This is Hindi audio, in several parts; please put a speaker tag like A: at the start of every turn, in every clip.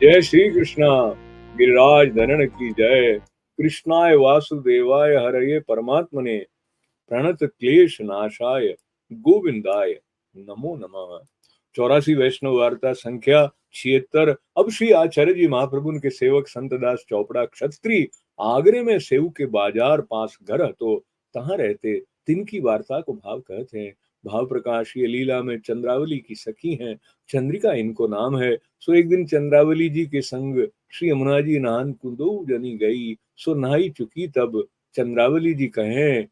A: जय श्री कृष्णा। गिरिराज धरण की जय। कृष्णाय वासुदेवाय हरये परमात्मने प्रणत क्लेश नाशाय गोविंदाय नमो नमः। 84 वैष्णव वार्ता संख्या 76। अब श्री आचार्य जी महाप्रभु के सेवक संतदास चौपड़ा क्षत्रिय आगरे में सेऊ के बाजार पास घर तो तहां रहते, तिनकी वार्ता को भाव कहते हैं। भाव प्रकाश ये लीला में चंद्रावली की सखी हैं, चंद्रिका इनको नाम है। सो एक दिन चंद्रावली जी के संग श्री यमुना जी नहान कुंदो जनी गई। सो नहाई चुकी तब चंद्रावली जी कहें,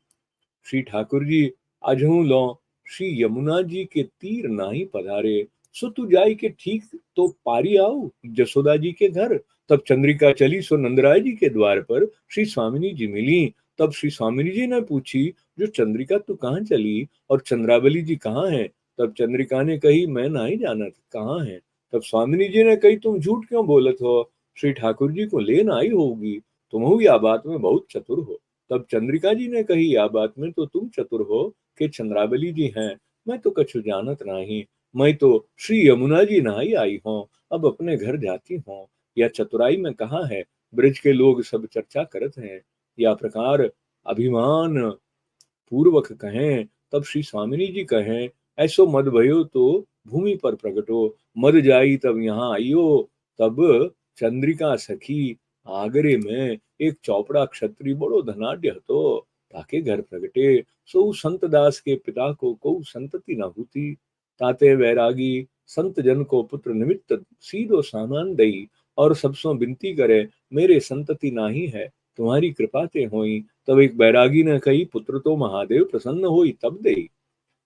A: श्री ठाकुर जी अजहू लो श्री यमुना जी के तीर नाही पधारे। सो तू जाई के ठीक तो पारी आओ जसोदा जी के घर। तब चंद्रिका चली सो नंदराय जी के द्वार पर श्री स्वामिनी जी मिली। तब श्री स्वामिनी जी ने पूछी, जो चंद्रिका तू कहाँ चली और चंद्रावली जी कहाँ है। तब चंद्रिका ने कही, मैं नहीं जानत कहाँ है। तब स्वामिनी जी ने कही, तुम झूठ क्यों बोलत हो, श्री ठाकुर जी को लेन आई होगी, तुम या बात में बहुत चतुर हो। तब चंद्रिका जी ने कही, या बात में तो तुम चतुर हो कि चंद्रावली जी हैं, मैं तो कछु जानत नहीं। मैं तो श्री यमुना जी नहाई आई हूँ, अब अपने घर जाती हूँ। या चतुराई में कहाँ है, ब्रज के लोग सब चर्चा करत हैं। या प्रकार अभिमान पूर्वक कहें। तब श्री स्वामिनी जी कहें, ऐसो मद भयो तो भूमि पर प्रगटो, मद जाई तब यहाँ आइयो। तब चंद्रिका सखी आगरे में एक चौपड़ा क्षत्रिय बड़ो धनाढ्य तो ताके घर प्रगटे। सो संत दास के पिता को संतति न होती, ताते वैरागी संत जन को पुत्र निमित्त सीधो सामान दई। और सबसों विनती करे, मेरे संतति नाही है, तुम्हारी कृपा ते होई। तब एक बैरागी ने कही, पुत्र तो महादेव प्रसन्न होई तब देई।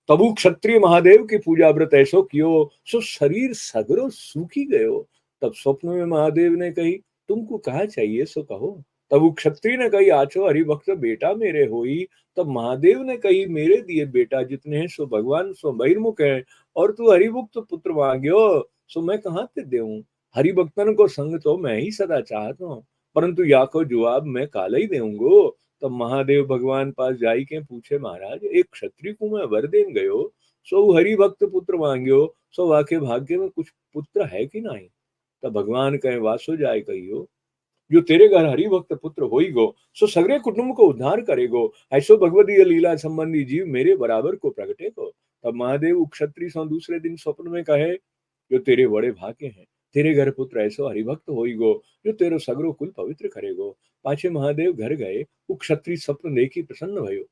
A: तबु क्षत्रिय महादेव की पूजा व्रत ऐसो कियो, सो शरीर सगरो सूखी गयो। तब स्वप्न में महादेव ने कही, तुमको कहा चाहिए सो कहो। तब वो क्षत्रिय ने कही, आचो हरिभक्त बेटा मेरे होई। तब महादेव ने कही, मेरे दिए बेटा जितने हैं सो भगवान सो बहिर्मुख है, और तू हरिभक्त पुत्र मांग्यो सो मैं कहाँ ते देऊं। हरिभक्तन को संग तो मैं ही सदा चाहता हूँ, परंतु या को जवाब मैं काला ही देऊंगो। तब महादेव भगवान पास जाई के पूछे, महाराज एक क्षत्रिय को मैं वर देन गयो, सो हरि भक्त पुत्र मांग्यो, सो वाके भाग्य में कुछ पुत्र है कि नहीं। तब भगवान कहे, वासो जाय कहियो, जो तेरे घर हरि भक्त पुत्र होई गो, सो सगरे कुटुंब को उद्धार करेगो। ऐसो भगवदीय लीला संबंधी जीव मेरे बराबर को प्रगटे को। तब महादेव क्षत्रिय सो दूसरे दिन स्वप्न में कहे, जो तेरे बड़े भाग्य हैं, तेरे घर पुत्र ऐसो हरिभक्त होई गो, जो तेरो सगरो कुल पवित्र करेगो। पाछे महादेव घर गए, वो क्षत्रिय स्वप्न देखी प्रसन्न भयो,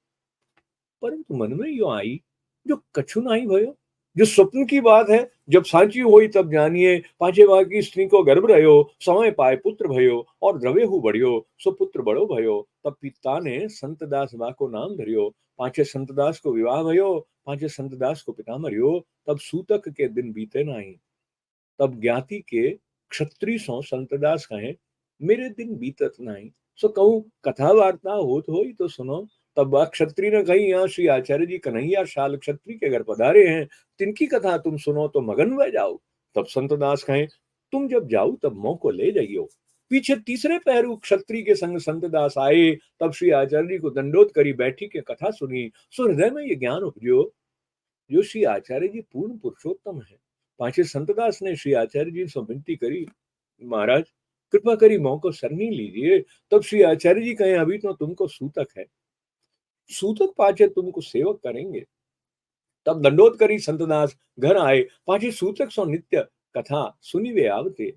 A: परंतु मन में यो आई, जो कछु नहीं भयो। जो स्वप्न की बात है, जब साची हुई तब जानिए। पांचे भाग की स्त्री को गर्भ रहो, समय पाए पुत्र भयो, और द्रव्य हु बढ़ियो, सो पुत्र बड़ो भयो। तब पिता ने संतदास बा को नाम धरियो। पांचे संतदास को विवाह भयो, पांचे संतदास को पिता मरियो। तब सूतक के दिन बीते नहीं। तब ज्ञाति के क्षत्रिय सो संतदास कहें, मेरे दिन बीतत नहीं, सो कहूँ कथा वार्ता होत हो तो सुनो। तब वह क्षत्रिय ने कही, यहाँ श्री आचार्य जी कन्हैया शाल क्षत्रिय के घर पधारे हैं, तिनकी कथा तुम सुनो तो मगन हुए जाओ। तब संतदास कहें, तुम जब जाओ तब मोह को ले जाइयो। पीछे तीसरे पहरु क्षत्रिय के संग संतदास आए। तब श्री आचार्य जी को दंडोत करी बैठी के कथा सुनी। सो हृदय में ये ज्ञान उपजो, जो श्री आचार्य जी पूर्ण पुरुषोत्तम है। पांचे संतदास ने श्री आचार्य जी से विनती करी, महाराज कृपा करी मोह को सरनी लीजिए। तब श्री आचार्य जी कहे, अभी तो तुमको सूतक है, सूतक पाछे तुमको सेवक करेंगे। तब दंडोत करी संतदास घर आए। पाछे सूतक सो नित्य कथा सुनी वे आवते।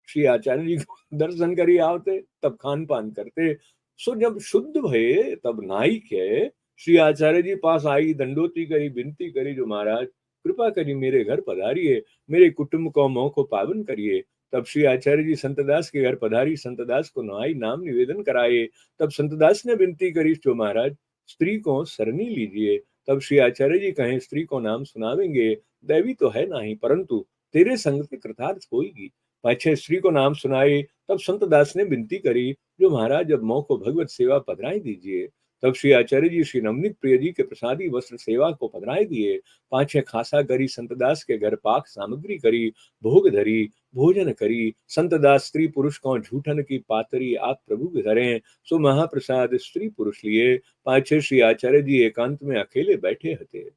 A: श्री आचार्य जी को दर्शन करी आवते, तब खान पान करते। सो जब शुद्ध भये तब नाई के श्री आचार्य जी पास आई, दंडोती करी, विनती करी, जो महाराज कृपा करी मेरे घर पधारिए, मेरे कुटुंब को मोह को पावन करिए। तब श्री आचार्य जी संतदास के घर पधारी, संतदास को नहाई, नाम निवेदन कराए। तब संतदास ने विनती करी, जो महाराज स्त्री को सरनी लीजिए। तब श्री आचार्य जी कहें, स्त्री को नाम सुनावेंगे, दैवी तो है नहीं, परंतु तेरे संग से कृतार्थ होगी। पाछे स्त्री को नाम सुनाए। तब संत दास ने विनती करी, जो महाराज अब मोह को भगवत सेवा पधराई दीजिए। तब श्री आचार्य जी श्री नवनीत प्रिय जी के प्रसादी वस्त्र सेवा को पधराई दिए। पाछे खासा करी संतदास के घर पाक सामग्री करी, भोग धरी, भोजन करी। संतदास स्त्री पुरुष को झूठन की पातरी आप प्रभु धरे, सो महाप्रसाद स्त्री पुरुष लिए। पाछे श्री आचार्य जी एकांत में अकेले बैठे हते।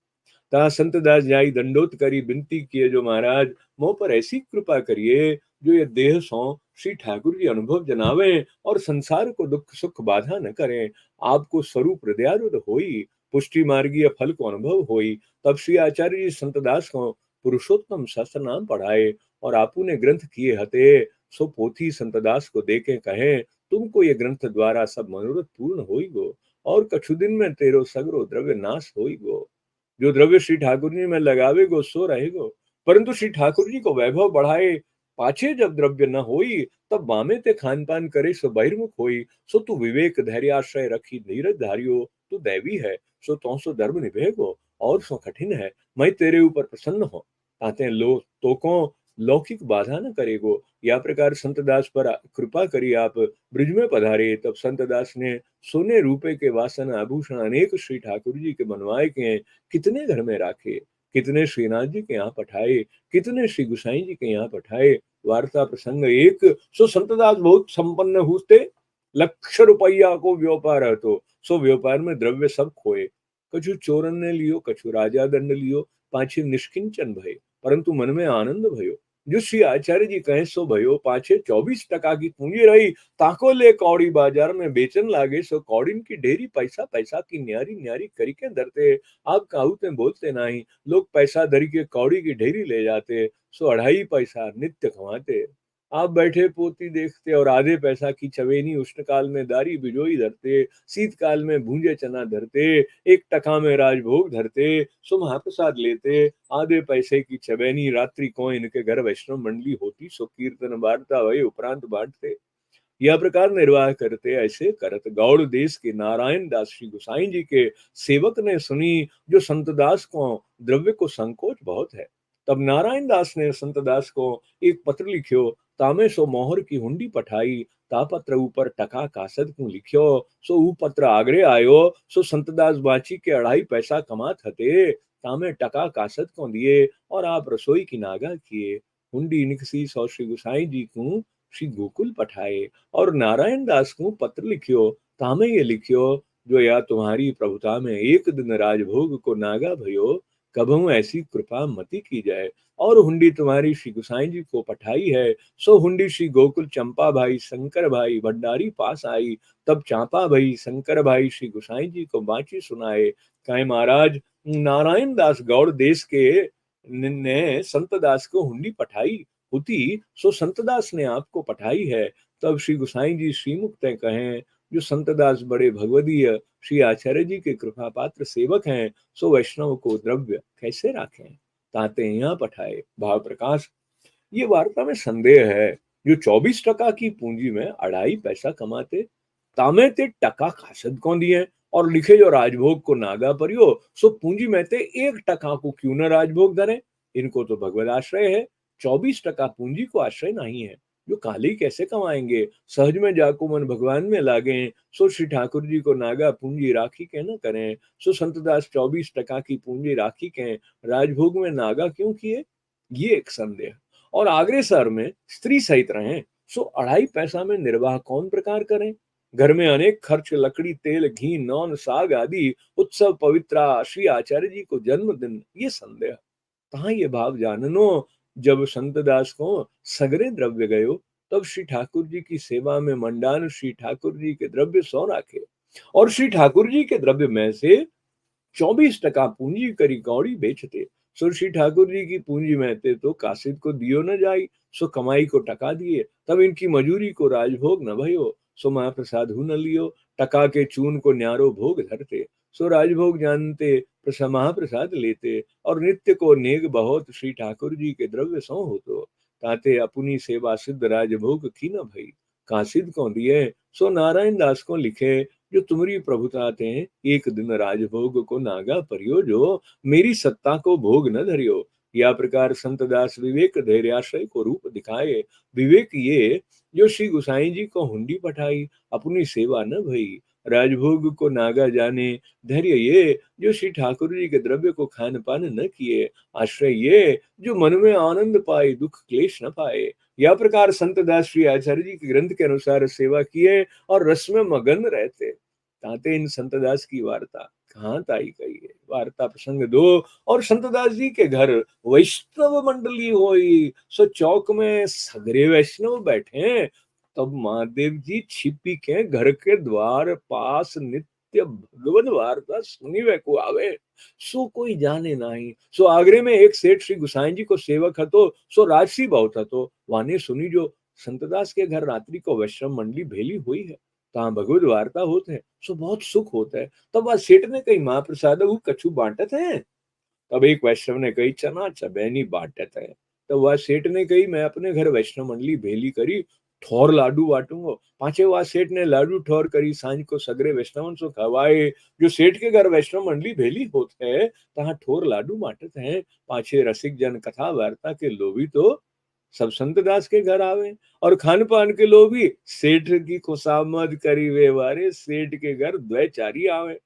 A: ता संतदास जाई दंडोत करी, विनती किए, जो महाराज मोह पर ऐसी कृपा करिए, जो ये देह सो श्री ठाकुर जी अनुभव जनावे और संसार को दुख सुख बाधा न करें। आपको स्वरूप हृदयारूढ़ होई, पुष्टि मार्गीय फल को अनुभव होई। तब श्री आचार्य जी संतदास को पुरुषोत्तम शास्त्र नाम पढ़ाए और आपू ने ग्रंथ किए हते। सो पोथी संतदास को देके कहे, तुमको ये ग्रंथ द्वारा सब मनोरथ पूर्ण होई गो और कछु दिन में तेरो सगरो द्रव्य नाश होई गो। जो द्रव्य श्री ठाकुर जी में लगावे गो सो रहेगो, परंतु श्री ठाकुर जी को वैभव बढ़ाए पाछे जब द्रव्य न होई, तब बामे ते खान पान करे सो बहिर्मुख होई। सो तू विवेक धैर्याश्रय रखी धीरज धारियो, तू दैवी है सो तो सो धर्म निभेगो और सो कठिन है मैं तेरे ऊपर प्रसन्न हो ताते लो तो को लौकिक बाधा न करेगो। या प्रकार संतदास पर कृपा करी आप ब्रिज में पधारे। तब संतदास ने सोने रुपए के वासन आभूषण अनेक श्री ठाकुर जी के बनवाए के कितने घर में राखे, कितने श्रीनाथ जी के यहाँ पठाए, कितने श्री गुसाई जी के यहाँ पठाए। वार्ता प्रसंग एक। सो संतदास बहुत संपन्न हुते, लक्ष रुपया को व्यापार है तो सो व्यापार में द्रव्य सब खोए। कछु चोरन ने लियो, कछु राजा दंड लियो, पाछे निष्किंचन भय परंतु मन में आनंद भयो। जो श्री आचार्य जी कहे सो भयो, पाछे 24 टका की पूंजी रही, ताको ले कौड़ी बाजार में बेचन लागे। सो कौड़िन की ढेरी पैसा पैसा की न्यारी न्यारी करिके धरते। आप कहूते बोलते नहीं, लोग पैसा धरी के कौड़ी की ढेरी ले जाते। सो 2.5 पैसा नित्य कमाते। आप बैठे पोती देखते और आधे पैसा की चवेनी उष्ण काल में दारी बिजोई धरते, शीत काल में भूंजे चना धरते, 1 टका में राजभोग धरते। सो महाप्रसाद लेते। आधे पैसे की चवैनी रात्रि को इनके घर वैष्णव मंडली होती, सो कीर्तन वार्ता वही उपरांत बांटते। यह प्रकार निर्वाह करते। ऐसे करत गौड़ देश के नारायण दास श्री गोसाई जी के सेवक ने सुनी, जो संतदास को द्रव्य को संकोच बहुत है। तब नारायण दास ने संतदास को एक पत्र लिखियो, तामे सो मोहर की हुंडी पठाई। ता पत्र ऊपर टका कासद को लिखियो। सो ऊ पत्र आगरे आयो। सो संतदास बाची के 2.5 पैसा कमात हते, तामे टका कासद को दिए और आप रसोई की नागा किए। हुंडी निकसी सो श्री गोसाई जी को श्री गोकुल पठाए और नारायण दास को पत्र लिखियो। तामे ये लिखियो, जो या तुम्हारी प्रभुता में एक दिन राजभोग को नागा भयो, कभू ऐसी कृपा मति की जाए। और हुंडी तुम्हारी श्री गुसाई जी को पठाई है। सो हुंडी श्री गोकुल चंपा भाई शंकर भाई भंडारी पास आई। तब चांपा भाई शंकर भाई श्री गुसाई जी को बाची सुनाए। कहे महाराज, नारायण दास गौड़ देश के ने संत दास को हुंडी पठाई होती, सो संतदास ने आपको पठाई है। तब श्री गुसाई जी श्रीमुख तय कहें, जो संतदास बड़े भगवदीय श्री आचार्य जी के कृपा पात्र सेवक हैं, सो वैष्णव को द्रव्य कैसे राखें, ताते यहाँ पठाए। भाव प्रकाश। ये वार्ता में संदेह है, जो 24 टका की पूंजी में 2.5 पैसा कमाते, तामे ते टका खासद कौन दिए और लिखे जो राजभोग को नागा परियो। सो पूंजी में ते 1 टका को क्यों न राजभोग धरे। इनको तो भगवत आश्रय है, 24 टका पूंजी को आश्रय नहीं है। जो काली कैसे कमाएंगे, सहज में जाको मन भगवान में लागे। सो श्री ठाकुर जी को नागा पूंजी राखी के न करें। सो संतदास 24 टका की पूंजी राखी के राजभोग में नागा क्यों किए, ये एक संदेह। और आगरे शहर में स्त्री सहित रहें, सो 2.5 पैसा में निर्वाह कौन प्रकार करें। घर में अनेक खर्च, लकड़ी तेल घी नौन साग आदि उत्सव पवित्रा श्री आचार्य जी को जन्मदिन, ये संदेह। कहाँ ये भाव जाननो। जब संतदास को सगरे द्रव्य गयो, तब श्री ठाकुर जी की सेवा में मंडान श्री ठाकुर जी के द्रव्य सौ राखे और श्री ठाकुर जी के द्रव्य में से 24 टका पूंजी करी कौड़ी बेचते। सो श्री ठाकुर जी की पूंजी में थे तो कासिद को दियो न जाई। सो कमाई को टका दिए, तब इनकी मजूरी को राजभोग न भयो। सो महाप्रसाद हु न लियो, टका के चून को न्यारो भोग धरते। सो राजभोग जानते महाप्रसाद लेते और नित्य को नेग बहुत श्री ठाकुर जी के द्रव्य सौ होतो। ताते अपनी सेवा सिद्ध राजभोग की न भई, कासिद को दिए। सो नारायण दास को लिखे, जो तुम्हारी प्रभुता थे एक दिन राजभोग को नागा परियो, जो मेरी सत्ता को भोग न धरियो। या प्रकार संतदास विवेक धैर्याश्रय को रूप दिखाए। विवेक ये, जो श्री गुसाई जी को हुंडी पठाई, अपनी सेवा न भई। राजभोग को नागा जाने। धैर्य ये, जो श्री ठाकुर जी के द्रव्य को खान पान न किए। आश्रय ये, जो मन में आनंद पाए दुख क्लेश न पाए। या प्रकार संतदास श्री आचार्य जी के ग्रंथ के अनुसार सेवा किए और रस में मगन रहते, ताते इन संतदास की वार्ता कहाँ ताई कही है। वार्ता प्रसंग दो। और संतदास जी के घर वैष्णव मंडली होई, सो चौक में सगरे वैष्णव बैठे। तब महादेव जी छिपी के घर के द्वार पास नित्य भगवत वार्ता सुनिवे को आवे। सो कोई जाने नहीं। सो आगरे में एक सेठ श्री गुसाई जी को सेवक हतो, सो राजसी बहुत हतो। वाने सुनी जो संतदास के घर रात्रि को वैष्णव मंडली भेली हुई है, तहाँ भगवत वार्ता होते है, सो बहुत सुख होता है। तब वह सेठ ने कही महाप्रसाद वो कछु बांटत है। तब एक वैष्णव ने कही चना चबैनी बांटत है। तो वह सेठ ने कही मैं अपने घर वैष्णव मंडली भेली करी, ठोर लाडू बांटूंगा। पांचे वह सेठ ने लाडू ठोर करी, सांझ को सगरे वैष्णवन सो खवाए। जो सेठ के घर वैष्णव मंडली भेली होते है, तहाँ ठोर लाडू बांटत है। पांचे रसिक जन कथा वार्ता के लोभी तो सब संतदास के घर आवे। और खान पान के लोभी सेठ की खुशामद करी वे वारे, सेठ के घर द्वैचारी आवे।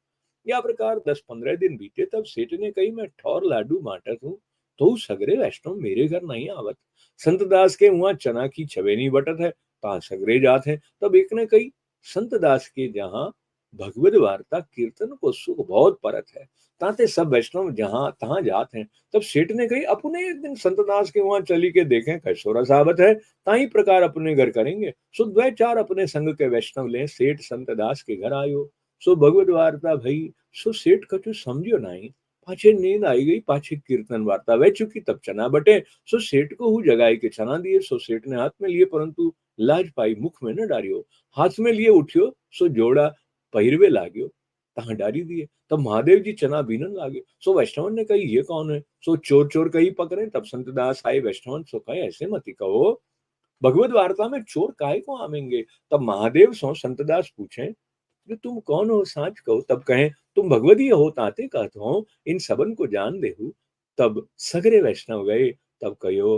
A: या प्रकार 10-15 दिन बीते। तब सेठ ने कही मैं ठौर लाडू बांटत हूँ, तो सगरे वैष्णव मेरे घर नहीं आवत। संतदास के वहां चना की छवेनी बटत है, ता सगरे जात है। तब एक ने कही संतदास के जहाँ भगवत वार्ता कीर्तन को सुख बहुत परत है, ताते सब वैष्णव जहाँ तहाँ जात हैं। तब सेठ ने कही अपने एक दिन संतदास के वहां चली के देखें कैसो रसावत है, ताई प्रकार अपने घर करेंगे। सो द्वै चार अपने संग के वैष्णव ले सेठ संतदास के घर आयो। सो भगवत वार्ता भई। सो सेठ कछु समझियो नहीं। पाछे नींद आई गई, पाछे कीर्तन वार्ता वह चुकी। तब चना बटे। सो सेठ को हु जगाई के चना दिए। सो सेठ ने हाथ में लिए, परंतु लाज पाई मुख में न डारियो। हाथ में लिए उठियो, सो जोड़ा पहिरवे लाग्यो, तहाँ डारी दिए। तब महादेव जी चना बीनन लागे। सो वैष्णवन ने कही ये कौन है। सो चोर चोर कही पकड़े। तब संतदास आए वैष्णवन सो कहे ऐसे मत कहो, भगवत वार्ता में चोर काहे को आवेंगे। तब महादेव सो संतदास पूछे कि तुम कौन हो साच कहो। तब कहें तुम भगवती हो ताते कहत हो, इन सबन को जान देहु। तब सगरे वैष्णव गए। तब कहो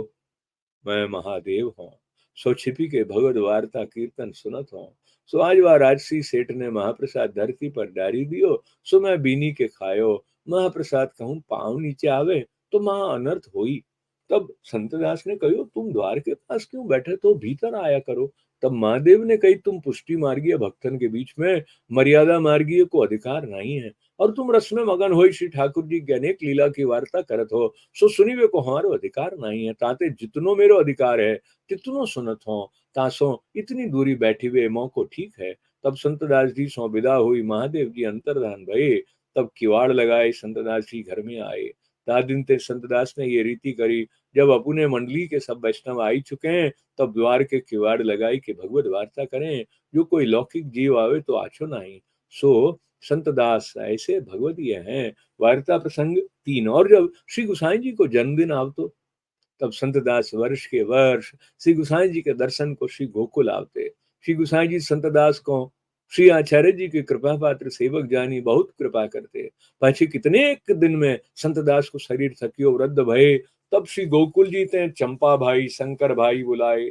A: मैं महादेव हूँ, सो छिपी के भगवत वार्ता कीर्तन सुनत हूँ। सो आज वह राजसी सेठ ने महाप्रसाद धरती पर डारी दियो। सो मैं बीनी के खायो। महाप्रसाद कहूँ पाँव नीचे आवे, तो महा अनर्थ होई। तब संतदास ने कहो तुम द्वार के पास क्यों बैठे, तो भीतर आया करो। तब महादेव ने कही तुम पुष्टि मार्गीय भक्तन के बीच में मर्यादा मार्गीय को अधिकार नहीं है, और तुम रस में मगन हो श्री ठाकुर जी की अनेक लीला की वार्ता करत हो। सो सुनिवे को हमारो अधिकार नहीं है, ताते जितनो मेरो अधिकार है तितनो सुनत हो। तासो इतनी दूरी बैठी हुए मौको ठीक है। तब संतदास जी सो विदा हुई, महादेव जी अंतर्धान भये। तब किवाड़ लगाए संतदास जी घर में आए। ता दिन ते संतदास ने ये रीति करी, जब अपने मंडली के सब वैष्णव आई चुके हैं, तब द्वार के किवाड़ लगाई के भगवत वार्ता करें। जो कोई लौकिक जीव आवे तो आछो नहीं। सो संतदास ऐसे भगवतीय हैं। वार्ता प्रसंग 3। और जब श्री गुसाई जी को जन्मदिन आवतो, तब संतदास वर्ष के वर्ष श्री गुसाई जी के दर्शन को श्री गोकुल आवते। श्री गुसाई जी संतदास को श्री आचार्य जी के कृपा पात्र सेवक जानी बहुत कृपा करते। पाछे कितने एक दिन में संतदास को शरीर थकियो वृद्ध भये। तब श्री गोकुल जी ते चंपा भाई शंकर भाई बुलाए।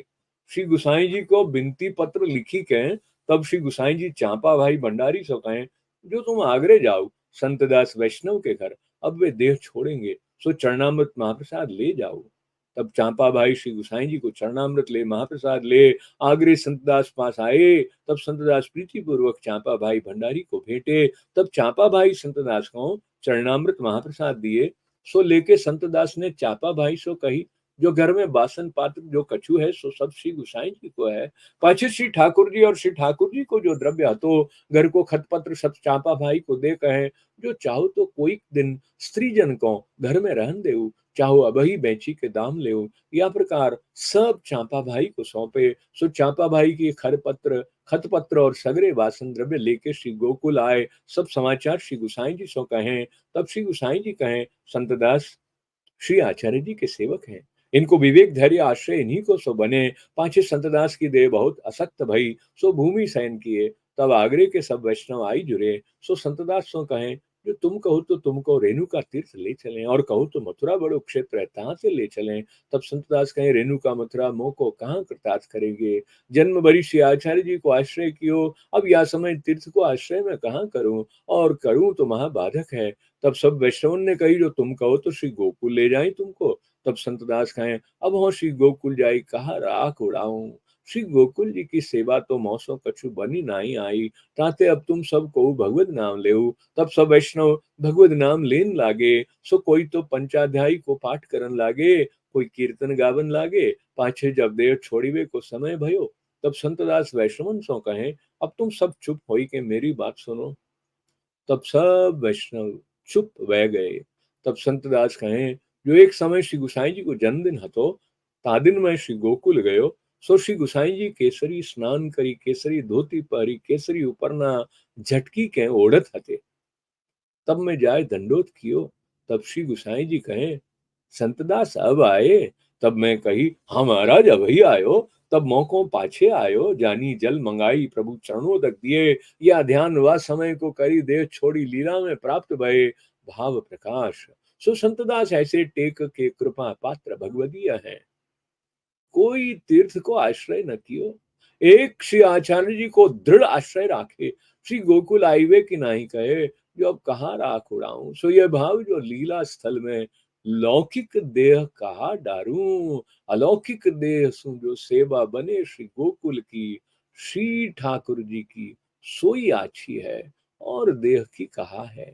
A: श्री गुसाई जी को बिनती पत्र लिखी के तब श्री गुसाई जी चांपा भाई भंडारी सो कहें जो तुम आगरे जाओ संतदास वैष्णव के घर, अब वे देह छोड़ेंगे, सो चरणामृत महाप्रसाद ले जाओ। तब चांपा भाई श्री गुसाई जी को चरणामृत ले महाप्रसाद ले आगरे संतदास पास आए। तब संतदास प्रीति पूर्वक चांपा भाई भंडारी को भेंटे। तब चांपा भाई संतदास को चरणामृत महाप्रसाद दिए। सो लेके संतदास ने चांपा भाई सो कही जो घर में बासन पात्र जो कछु है सो सब श्री गुसाई जी को है। पाछे श्री ठाकुर जी और श्री ठाकुर जी को जो द्रव्य हतो घर को खतपत्र सब चांपा भाई को दे कहे जो चाहो तो कोई दिन स्त्री जन को घर में रहन देऊ, चाहो अबही बेची के दाम ले। या प्रकार सब चांपा भाई को सौंपे। सो चांपा भाई की खरपत्र खतपत्र और सगरे वासन द्रव्य लेके श्री गोकुल आए। सब समाचार श्री गुसाई जी सो कहें। तब श्री गुसाई जी कहें संतदास श्री आचार्य जी के सेवक हैं, इनको विवेक धैर्य आश्रय इन्हीं को सो बने। पांचे संतदास की देह बहुत असक्त भई, सो भूमि शयन किए। तब आगरे के सब वैष्णव आई जुरे। सो संतदास सो कहें जो तुम कहो तो तुमको रेणुका तीर्थ ले चलें, और कहो तो मथुरा बड़ो क्षेत्र है तहाँ से ले चलें। तब संतदास कहें रेणुका मथुरा मोह को कहाँ कृतार्थ करेंगे। जन्म भरी श्री आचार्य जी को आश्रय कियो, अब या समय तीर्थ को आश्रय में कहाँ करूं, और करूं तो महाबाधक है। तब सब वैष्णव ने कही जो तुम कहो तो श्री गोकुल ले जाए तुमको। तब संतदास कहें अब हो श्री गोकुल जाई कहा राख उड़ाऊं। श्री गोकुल जी की सेवा तो मौसों कछु बनी नाही आई, ताते अब तुम सब को भगवत नाम लेऊ। तब सब वैष्णव भगवत नाम लेन लागे। सो कोई तो पंचाध्यायी को पाठ करन लागे, कोई कीर्तन गावन लागे। पाछे जब देव छोड़ीवे को समय भयो, तब संतदास वैष्णवन सो कहें, अब तुम सब चुप होई के मेरी बात सुनो। तब सब वैष्णव चुप वह गए। तब संतदास कहें, जो एक समय श्री गुसाई जी को जन्मदिन हतो, ता दिन में श्री गोकुल गयो। सो श्री गुसाई जी केसरी स्नान करी, केसरी धोती पहरी, केसरी उपरना झटकी के ओढ़त हते। तब मैं जाय दंडोत कियो। तब श्री गुसाई जी कहें, संतदास अब आए। तब मैं कही, हाँ महाराज अब ही आयो। तब मौको पाछे आयो, जानी जल मंगाई प्रभु चरणों तक दिए। या ध्यान व समय को करी, देह छोड़ी लीला में प्राप्त भये भाव प्रकाश। सो संतदास ऐसे टेक के कृपा पात्र भगवदीय है, कोई तीर्थ को आश्रय न कियो। एक श्री आचार्य जी को दृढ़ आश्रय राखे। श्री गोकुल आईवे की नाही कहे, जो अब कहाँ राख उड़ाऊं। सो ये भाव जो लीला स्थल में, लौकिक देह कहा डारूं। अलौकिक देह सु जो सेवा बने श्री गोकुल की, श्री ठाकुर जी की सोई आछी है, और देह की कहा है।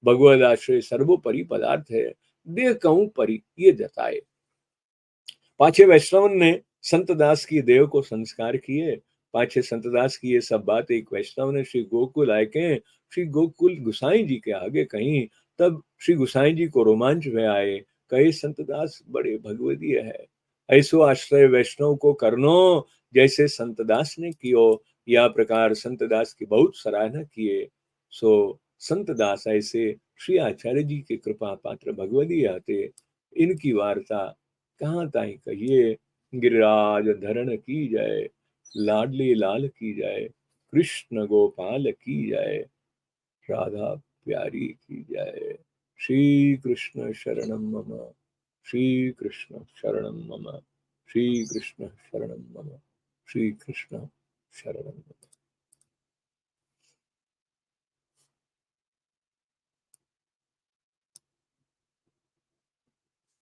A: भगवद आश्रय सर्वोपरि पदार्थ है, देह कहूं परि ये जताए। पाछे वैष्णवन ने संतदास की देव को संस्कार किए। पाछे संतदास की ये सब बात एक वैष्णव ने श्री गोकुल आए के श्री गोकुल गुसाई जी के आगे कही। तब श्री गुसाई जी को रोमांच में आए, कहे संतदास बड़े भगवदीय है। ऐसो आश्रय वैष्णव को करनो, जैसे संतदास ने कियो। या प्रकार संतदास की बहुत सराहना किए। सो संतदास ऐसे श्री आचार्य जी के कृपा पात्र भगवदीय आते। इनकी वार्ता कहाँ ताई कहिए। गिरिराज धरण की जय, लाडली लाल की जय, कृष्ण गोपाल की जय, राधा प्यारी की जय। श्री कृष्ण शरणम मम, श्री कृष्ण शरणम मम, श्री कृष्ण शरणम मम, श्री कृष्ण शरणम मम।